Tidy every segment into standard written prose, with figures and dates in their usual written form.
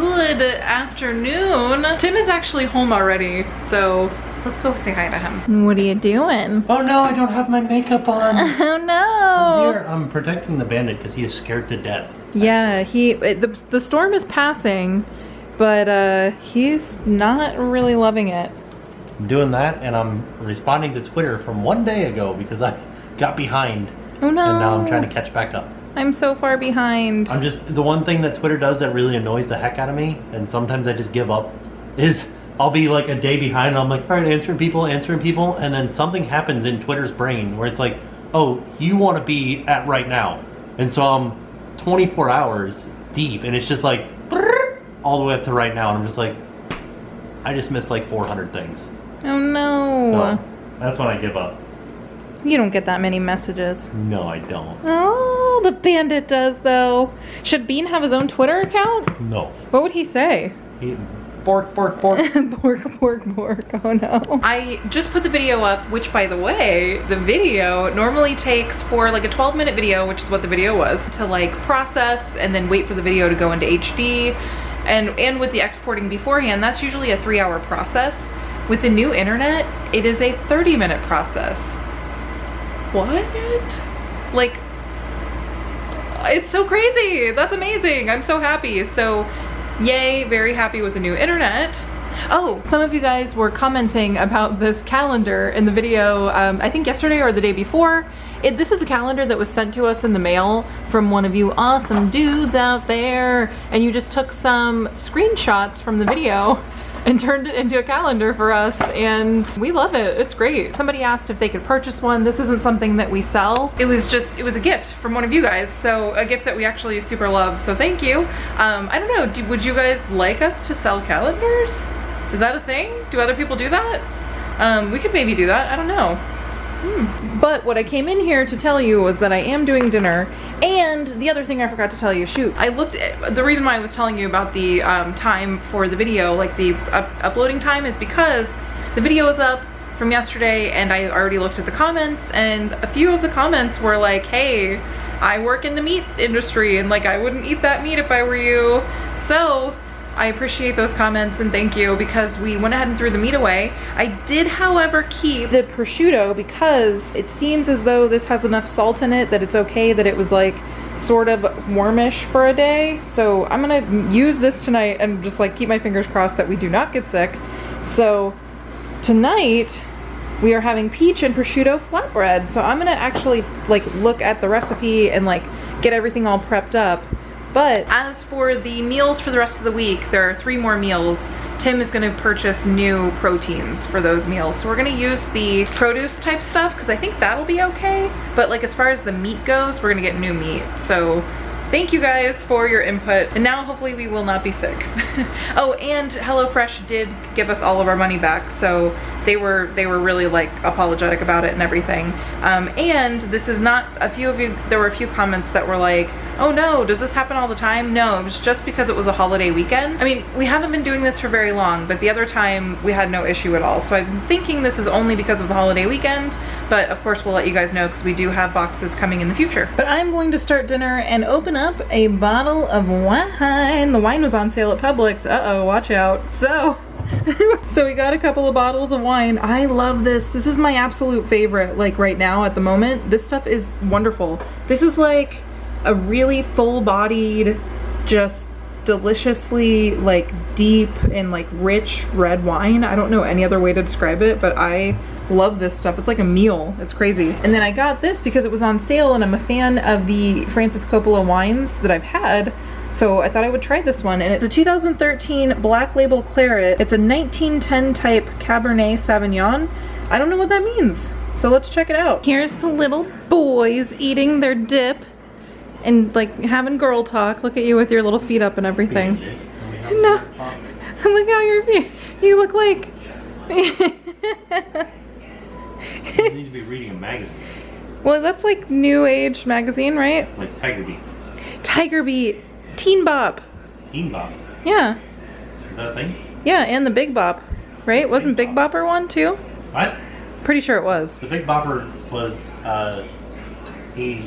good afternoon. Tim is actually home already, so let's go say hi to him. What are you doing? Oh no, I don't have my makeup on. Oh no. Oh dear, I'm protecting the bandit because he is scared to death. Yeah, the storm is passing, but he's not really loving it. I'm doing that, and I'm responding to Twitter from 1 day ago because I got behind. Oh no. And now I'm trying to catch back up. I'm so far behind. I'm just, the one thing that Twitter does that really annoys the heck out of me, and sometimes I just give up, is I'll be like a day behind and I'm like, all right, answering people, and then something happens in Twitter's brain where it's like, oh, you want to be at right now. And so I'm 24 hours deep, and it's just like, all the way up to right now, and I'm just like, I just missed like 400 things. Oh no. So that's when I give up. You don't get that many messages. No, I don't. Oh, the bandit does though. Should Bean have his own Twitter account? No. What would he say? Bork, bork, bork. Bork, bork, bork. Oh no. I just put the video up, which by the way, the video normally takes for like a 12-minute video, which is what the video was, to like process and then wait for the video to go into HD. And with the exporting beforehand, that's usually a 3-hour process. With the new internet, it is a 30-minute process. What? Like, it's so crazy. That's amazing. I'm so happy. So yay, very happy with the new internet. Oh, some of you guys were commenting about this calendar in the video, I think yesterday or the day before. This is a calendar that was sent to us in the mail from one of you awesome dudes out there, and you just took some screenshots from the video and turned it into a calendar for us, and we love it. It's great. Somebody asked if they could purchase one. This isn't something that we sell. It was a gift from one of you guys, so a gift that we actually super love, so thank you. I don't know, would you guys like us to sell calendars? Is that a thing? Do other people do that? We could maybe do that, I don't know. But what I came in here to tell you was that I am doing dinner, and the other thing I forgot to tell you, shoot. I looked at, the reason why I was telling you about the time for the video, like the uploading time, is because the video is up from yesterday and I already looked at the comments, and a few of the comments were like, hey, I work in the meat industry and like I wouldn't eat that meat if I were you. So I appreciate those comments and thank you, because we went ahead and threw the meat away. I did, however, keep the prosciutto because it seems as though this has enough salt in it that it's okay that it was like sort of warmish for a day. So I'm gonna use this tonight and just like keep my fingers crossed that we do not get sick. So tonight we are having peach and prosciutto flatbread. So I'm gonna actually like look at the recipe and like get everything all prepped up. But as for the meals for the rest of the week, there are 3 more meals. Tim is gonna purchase new proteins for those meals. So we're gonna use the produce type stuff because I think that'll be okay. But like as far as the meat goes, we're gonna get new meat. So thank you guys for your input. And now hopefully we will not be sick. Oh, and HelloFresh did give us all of our money back. So they were really like apologetic about it and everything. And this is not, there were a few comments that were like, oh no, does this happen all the time? No, it was just because it was a holiday weekend. I mean, we haven't been doing this for very long, but the other time we had no issue at all. So I'm thinking this is only because of the holiday weekend, but of course we'll let you guys know because we do have boxes coming in the future. But I'm going to start dinner and open up a bottle of wine. The wine was on sale at Publix. Uh-oh, watch out. So we got a couple of bottles of wine. I love this. This is my absolute favorite, like right now at the moment. This stuff is wonderful. This is like a really full-bodied, just deliciously like deep and like rich red wine. I don't know any other way to describe it, but I love this stuff. It's like a meal. It's crazy. And then I got this because it was on sale and I'm a fan of the Francis Coppola wines that I've had. So I thought I would try this one, and it's a 2013 Black Label Claret. It's a 1910 type Cabernet Sauvignon. I don't know what that means, so let's check it out. Here's the little boys eating their dip and like having girl talk. Look at you with your little feet up and everything. No, look how your feet, you look like... You need to be reading a magazine. Well, that's like New Age magazine, right? Like Tiger Beat. Tiger Beat. Teen Bop. Teen Bop? Yeah. Is that a thing? Yeah, and the Big Bop, right? Wasn't Big Bopper one too? What? Pretty sure it was. The Big Bopper was, he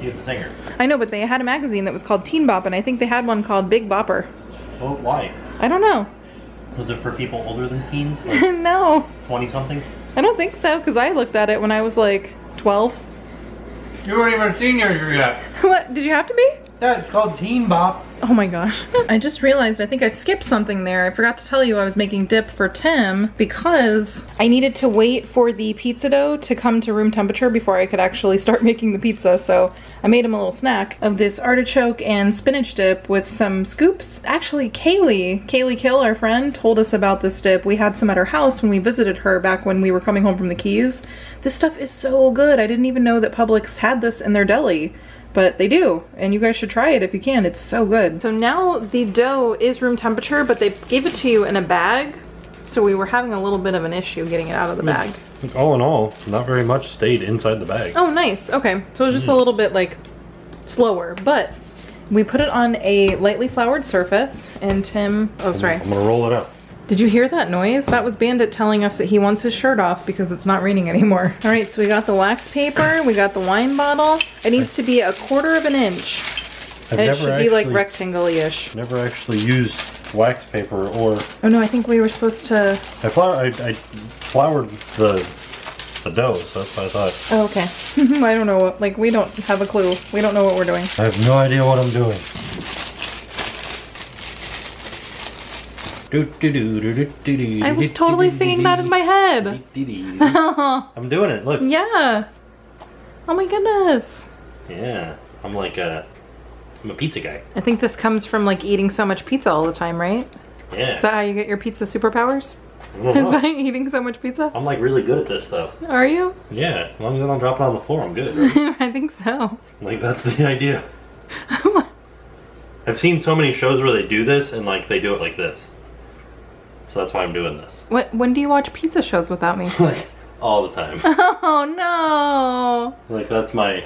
was a singer. I know, but they had a magazine that was called Teen Bop, and I think they had one called Big Bopper. Well, why? I don't know. Was it for people older than teens? Like No. 20-somethings? I don't think so, because I looked at it when I was like 12. You weren't even a teenager yet. What? Did you have to be? Yeah, it's called Teen Bop. Oh my gosh. I just realized I think I skipped something there. I forgot to tell you I was making dip for Tim because I needed to wait for the pizza dough to come to room temperature before I could actually start making the pizza. So I made him a little snack of this artichoke and spinach dip with some scoops. Actually, Kaylee Kill, our friend, told us about this dip. We had some at her house when we visited her back when we were coming home from the Keys. This stuff is so good. I didn't even know that Publix had this in their deli. But they do, and you guys should try it if you can. It's so good. So now the dough is room temperature, but they gave it to you in a bag, so we were having a little bit of an issue getting it out of the bag. All in all, not very much stayed inside the bag. Oh, nice. Okay, so it was just a little bit like slower, but we put it on a lightly floured surface, and Tim, oh sorry. I'm gonna roll it up. Did you hear that noise? That was Bandit telling us that he wants his shirt off because it's not raining anymore. All right, so we got the wax paper, we got the wine bottle. It needs to be 1/4 of an inch. And it should be like rectangle-ish. Never actually used wax paper or... Oh no, I think we were supposed to... I floured the dough, so that's what I thought. Oh, okay. I don't know what, like, we don't have a clue. We don't know what we're doing. I have no idea what I'm doing. I was totally singing that in my head. I'm doing it, look. Yeah. Oh my goodness. Yeah, I'm a pizza guy. I think this comes from like eating so much pizza all the time, right? Yeah. Is that how you get your pizza superpowers? Is by eating so much pizza? I'm like really good at this though. Are you? Yeah, as long as I don't drop it on the floor, I'm good. Right? I think so. Like that's the idea. I've seen so many shows where they do this and like they do it like this. So that's why I'm doing this. When do you watch pizza shows without me? Like all the time. Oh no! Like that's my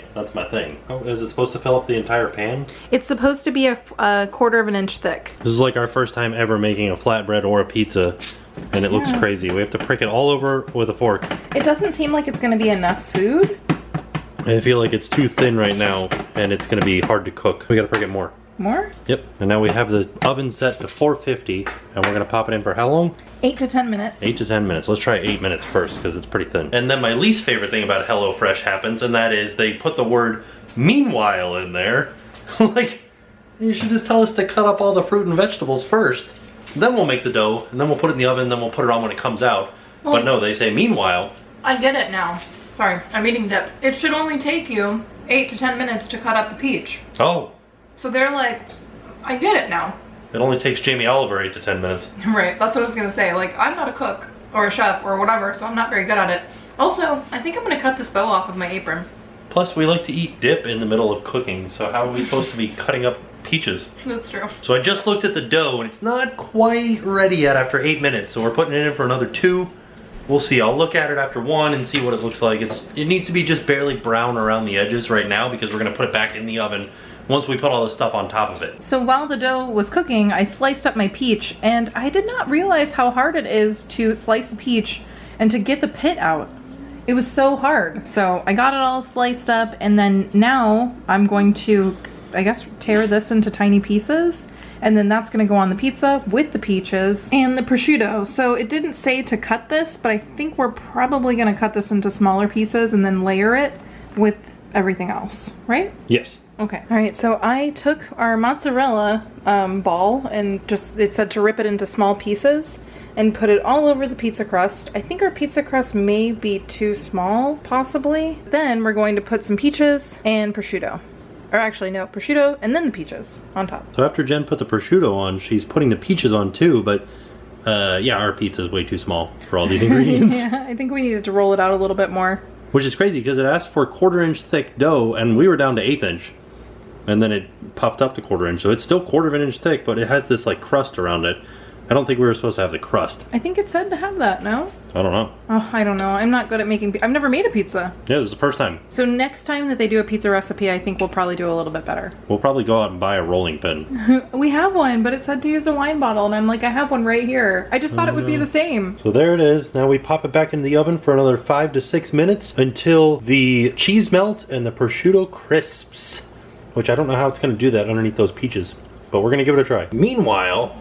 thing. Oh, is it supposed to fill up the entire pan? It's supposed to be a 1/4 of an inch thick. This is like our first time ever making a flatbread or a pizza, and it looks crazy. We have to prick it all over with a fork. It doesn't seem like it's going to be enough food. I feel like it's too thin right now, and it's going to be hard to cook. We got to prick it more. More? Yep. And now we have the oven set to 450, and we're gonna pop it in for how long? 8 to 10 minutes. 8 to 10 minutes. Let's try 8 minutes first, because it's pretty thin. And then my least favorite thing about HelloFresh happens, and that is they put the word meanwhile in there. Like, you should just tell us to cut up all the fruit and vegetables first. Then we'll make the dough, and then we'll put it in the oven, and then we'll put it on when it comes out. Well, but no, they say meanwhile. I get it now. Sorry, I'm eating dip. It should only take you 8 to 10 minutes to cut up the peach. Oh. So they're like, I get it now. It only takes Jamie Oliver 8 to 10 minutes. Right, that's what I was gonna say. Like, I'm not a cook or a chef or whatever, so I'm not very good at it. Also, I think I'm gonna cut this bow off with my apron. Plus, we like to eat dip in the middle of cooking, so how are we supposed to be cutting up peaches? That's true. So I just looked at the dough, and it's not quite ready yet after 8 minutes, so we're putting it in for another 2. We'll see. I'll look at it after 1 and see what it looks like. It needs to be just barely brown around the edges right now because we're gonna put it back in the oven once we put all this stuff on top of it. So while the dough was cooking, I sliced up my peach, and I did not realize how hard it is to slice a peach and to get the pit out. It was so hard. So I got it all sliced up, and then now I'm going to, I guess, tear this into tiny pieces, and then that's gonna go on the pizza with the peaches and the prosciutto. So it didn't say to cut this, but I think we're probably gonna cut this into smaller pieces and then layer it with everything else, right? Yes. Okay. All right, so I took our mozzarella ball and it said to rip it into small pieces and put it all over the pizza crust. I think our pizza crust may be too small, possibly. Then we're going to put some peaches and prosciutto. Or actually, no, prosciutto and then the peaches on top. So after Jen put the prosciutto on, she's putting the peaches on too, but yeah, our pizza is way too small for all these ingredients. Yeah, I think we needed to roll it out a little bit more. Which is crazy because it asked for 1/4 inch thick dough, and we were down to 1/8 inch. And then it puffed up to 1/4 inch, so it's still 1/4 inch thick, but it has this like crust around it. I don't think we were supposed to have the crust. I think it said to have that, no? I don't know. Oh, I don't know. I'm not good at making, I've never made a pizza. Yeah, this is the first time. So next time that they do a pizza recipe, I think we'll probably do a little bit better. We'll probably go out and buy a rolling pin. We have one, but it said to use a wine bottle, and I'm like, I have one right here. I just thought it would be the same. So there it is. Now we pop it back in the oven for another 5 to 6 minutes until the cheese melts and the prosciutto crisps. Which I don't know how it's going to do that underneath those peaches. But we're going to give it a try. Meanwhile,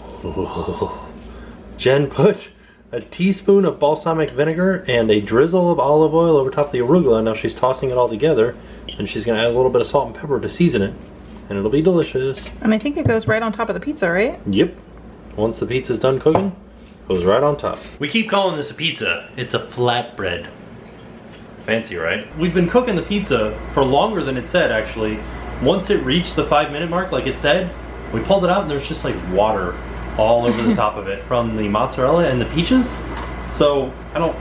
Jen put a teaspoon of balsamic vinegar and a drizzle of olive oil over top of the arugula. Now she's tossing it all together, and she's gonna add a little bit of salt and pepper to season it, and it'll be delicious. And I think it goes right on top of the pizza, right? Yep. Once the pizza's done cooking, goes right on top. We keep calling this a pizza. It's a flatbread. Fancy, right? We've been cooking the pizza for longer than it said, actually. Once it reached the 5-minute mark, like it said, we pulled it out and there's just like water all over the top of it from the mozzarella and the peaches. So I don't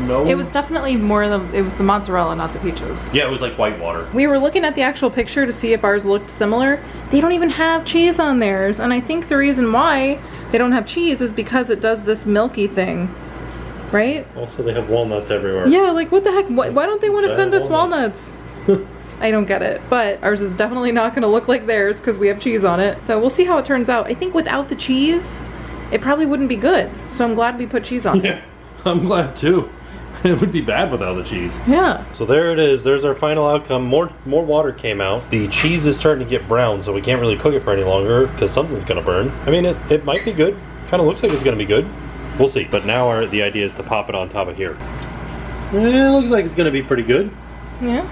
know. It was definitely it was the mozzarella, not the peaches. Yeah, it was like white water. We were looking at the actual picture to see if ours looked similar. They don't even have cheese on theirs, and I think the reason why they don't have cheese is because it does this milky thing, right? Also, they have walnuts everywhere. Yeah, like what the heck? Why don't they want to send us walnuts? I don't get it, but ours is definitely not going to look like theirs because we have cheese on it. So we'll see how it turns out. I think without the cheese, it probably wouldn't be good. So I'm glad we put cheese on it. Yeah, I'm glad too. It would be bad without the cheese. Yeah. So there it is. There's our final outcome. More water came out. The cheese is starting to get brown, so we can't really cook it for any longer because something's going to burn. I mean, it might be good. Kind of looks like it's going to be good. We'll see. But now the idea is to pop it on top of here. It looks like it's going to be pretty good. Yeah.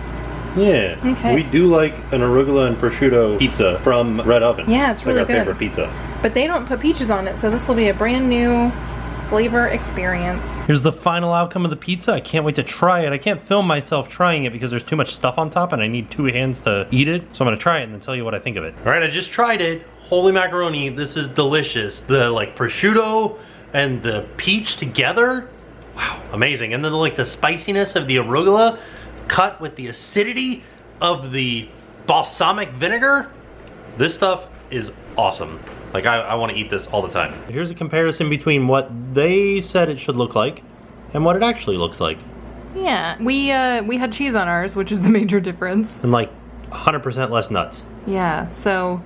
Yeah. Okay. We do like an arugula and prosciutto pizza from Red Oven. Yeah, it's really like our good. favorite pizza. But they don't put peaches on it, so this will be a brand new flavor experience. Here's the final outcome of the pizza. I can't wait to try it. I can't film myself trying it because there's too much stuff on top and I need 2 hands to eat it. So I'm gonna try it and then tell you what I think of it. All right, I just tried it. Holy macaroni, this is delicious. The like prosciutto and the peach together. Wow, amazing. And then like the spiciness of the arugula cut with the acidity of the balsamic vinegar. This stuff is awesome. Like I want to eat this all the time. Here's a comparison between what they said it should look like and what it actually looks like. Yeah, we had cheese on ours, which is the major difference. And like 100% less nuts. Yeah, so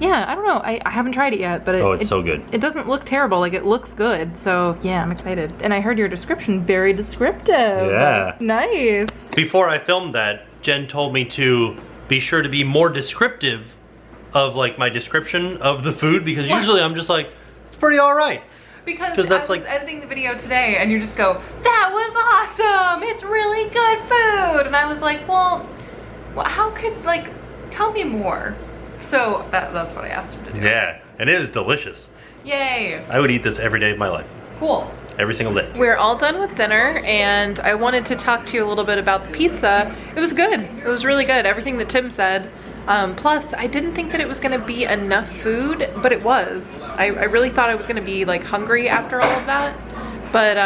yeah, I don't know. I haven't tried it yet, but it's so good. It doesn't look terrible. Like, it looks good. So yeah, I'm excited. And I heard your description, very descriptive. Yeah. Nice. Before I filmed that, Jen told me to be sure to be more descriptive of like my description of the food, because usually I'm just like, it's pretty all right. Because that's I was like editing the video today and you just go, that was awesome. It's really good food. And I was like, well how could, like, tell me more. So that's what I asked him to do. Yeah, and it is delicious. Yay. I would eat this every day of my life. Cool. Every single day. We're all done with dinner and I wanted to talk to you a little bit about the pizza. It was good. It was really good. Everything that Tim said. Plus, I didn't think that it was gonna be enough food, but it was. I really thought I was gonna be like hungry after all of that. But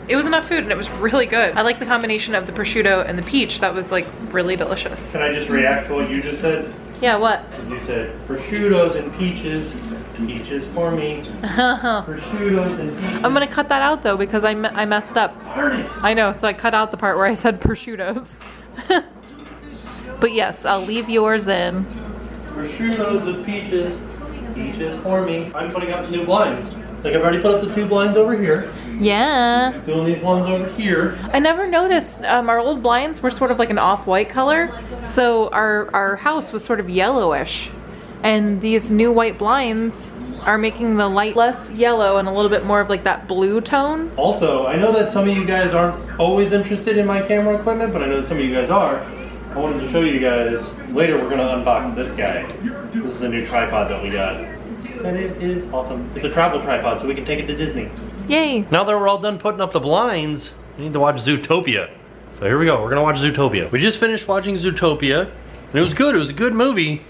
it was enough food and it was really good. I like the combination of the prosciutto and the peach. That was like really delicious. Can I just react to what you just said? Yeah, what? You said prosciuttos and peaches. Peaches for me. Prosciuttos and peaches. I'm gonna cut that out though because I messed up. Darn it. I know, so I cut out the part where I said prosciuttos. But yes, I'll leave yours in. Prosciuttos and peaches. Peaches for me. I'm putting up the new blinds. Like, I've already put up the 2 blinds over here. Yeah. Doing these ones over here. I never noticed, our old blinds were sort of like an off-white color, so our house was sort of yellowish. And these new white blinds are making the light less yellow and a little bit more of like that blue tone. Also, I know that some of you guys aren't always interested in my camera equipment, but I know that some of you guys are. I wanted to show you guys, later we're gonna unbox this guy. This is a new tripod that we got. And it is awesome. It's a travel tripod, so we can take it to Disney. Yay. Now that we're all done putting up the blinds, we need to watch Zootopia. So here we go, we're gonna watch Zootopia. We just finished watching Zootopia, and it was good, it was a good movie.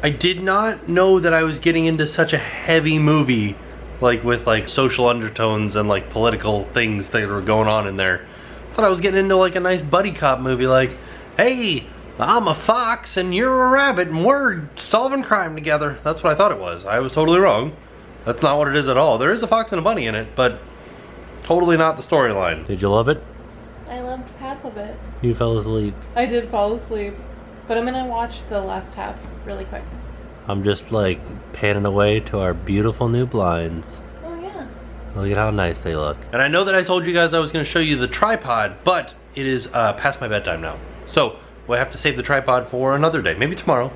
I did not know that I was getting into such a heavy movie, like with like social undertones and like political things that were going on in there. I thought I was getting into like a nice buddy cop movie, like, hey, I'm a fox and you're a rabbit and we're solving crime together. That's what I thought it was. I was totally wrong. That's not what it is at all. There is a fox and a bunny in it, but totally not the storyline. Did you love it? I loved half of it. You fell asleep. I did fall asleep, but I'm gonna watch the last half really quick. I'm just like panning away to our beautiful new blinds. Oh yeah. Look at how nice they look. And I know that I told you guys I was gonna show you the tripod, but it is past my bedtime now. So we'll have to save the tripod for another day, maybe tomorrow.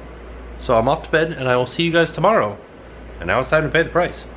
So I'm off to bed and I will see you guys tomorrow and now it's time to pay the price.